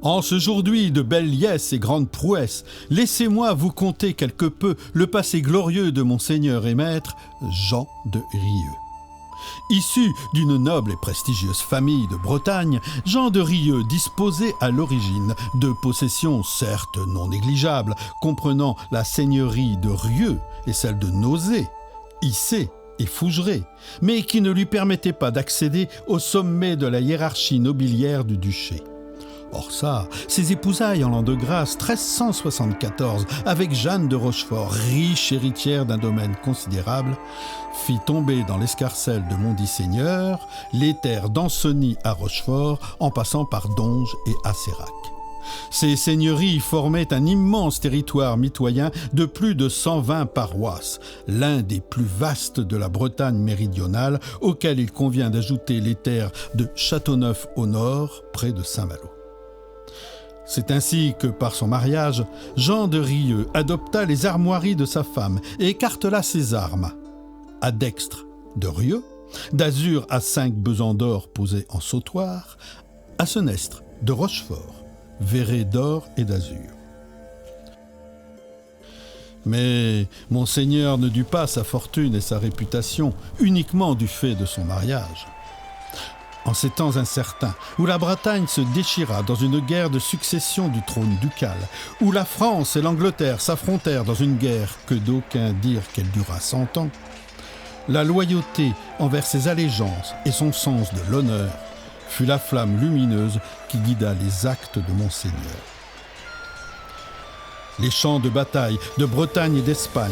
En ce jour-d'huile de belles liesses et grandes prouesses, laissez-moi vous conter quelque peu le passé glorieux de mon seigneur et maître, Jean de Rieux. Issu d'une noble et prestigieuse famille de Bretagne, Jean de Rieux disposait à l'origine de possessions certes non négligeables, comprenant la seigneurie de Rieux et celle de Nozay, Issé et Fougeray, mais qui ne lui permettaient pas d'accéder au sommet de la hiérarchie nobiliaire du duché. Or ça, ses épousailles en l'an de grâce 1374, avec Jeanne de Rochefort, riche héritière d'un domaine considérable, fit tomber dans l'escarcelle de Mondit Seigneur les terres d'Ancenis à Rochefort, en passant par Donge et Asserac. Ces seigneuries formaient un immense territoire mitoyen de plus de 120 paroisses, l'un des plus vastes de la Bretagne méridionale, auquel il convient d'ajouter les terres de Châteauneuf au nord, près de Saint-Malo. C'est ainsi que, par son mariage, Jean de Rieux adopta les armoiries de sa femme et écartela ses armes. À dextre de Rieux, d'azur à 5 besants d'or posés en sautoir, à senestre de Rochefort, verrés d'or et d'azur. Mais Monseigneur ne dut pas sa fortune et sa réputation uniquement du fait de son mariage. En ces temps incertains, où la Bretagne se déchira dans une guerre de succession du trône ducal, où la France et l'Angleterre s'affrontèrent dans une guerre que d'aucuns dirent qu'elle dura 100 ans, la loyauté envers ses allégeances et son sens de l'honneur fut la flamme lumineuse qui guida les actes de Monseigneur. Les champs de bataille de Bretagne et d'Espagne,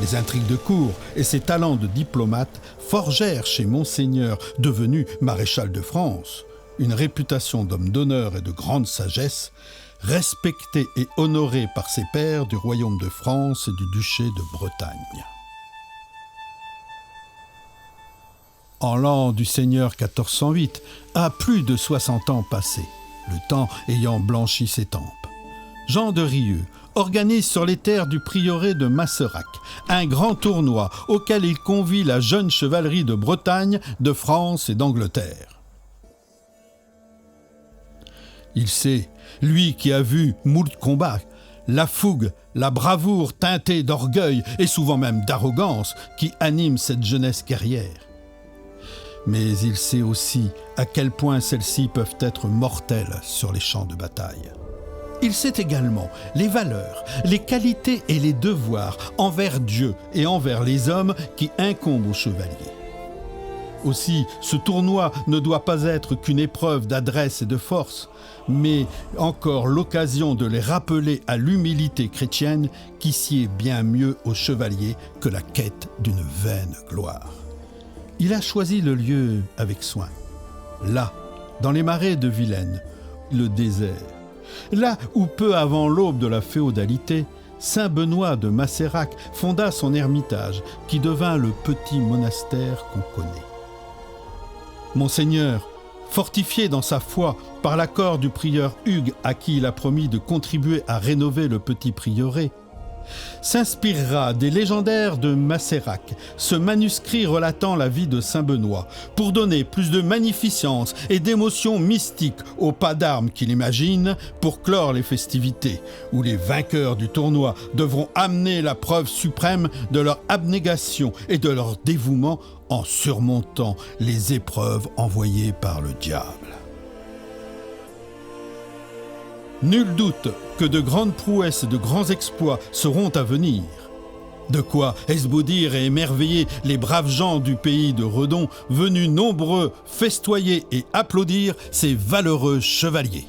les intrigues de cour et ses talents de diplomate forgèrent chez Monseigneur, devenu maréchal de France, une réputation d'homme d'honneur et de grande sagesse, respecté et honoré par ses pairs du royaume de France et du duché de Bretagne. En l'an du Seigneur 1408, à plus de 60 ans passés, le temps ayant blanchi ses tempes, Jean de Rieux organise sur les terres du prieuré de Masserac un grand tournoi auquel il convie la jeune chevalerie de Bretagne, de France et d'Angleterre. Il sait, lui qui a vu moult combats, la fougue, la bravoure teintée d'orgueil et souvent même d'arrogance qui anime cette jeunesse guerrière. Mais il sait aussi à quel point celles-ci peuvent être mortelles sur les champs de bataille. Il sait également les valeurs, les qualités et les devoirs envers Dieu et envers les hommes qui incombent aux chevaliers. Aussi, ce tournoi ne doit pas être qu'une épreuve d'adresse et de force, mais encore l'occasion de les rappeler à l'humilité chrétienne qui sied bien mieux aux chevaliers que la quête d'une vaine gloire. Il a choisi le lieu avec soin. Là, dans les marais de Vilaine, le désert. Là où peu avant l'aube de la féodalité, saint Benoît de Masserac fonda son ermitage qui devint le petit monastère qu'on connaît. Monseigneur, fortifié dans sa foi par l'accord du prieur Hugues à qui il a promis de contribuer à rénover le petit prieuré, s'inspirera des légendaires de Masserac, ce manuscrit relatant la vie de saint Benoît, pour donner plus de magnificence et d'émotion mystique au pas d'armes qu'il imagine pour clore les festivités, où les vainqueurs du tournoi devront amener la preuve suprême de leur abnégation et de leur dévouement en surmontant les épreuves envoyées par le diable. Nul doute que de grandes prouesses et de grands exploits seront à venir. De quoi esbaudir et émerveiller les braves gens du pays de Redon, venus nombreux festoyer et applaudir ces valeureux chevaliers.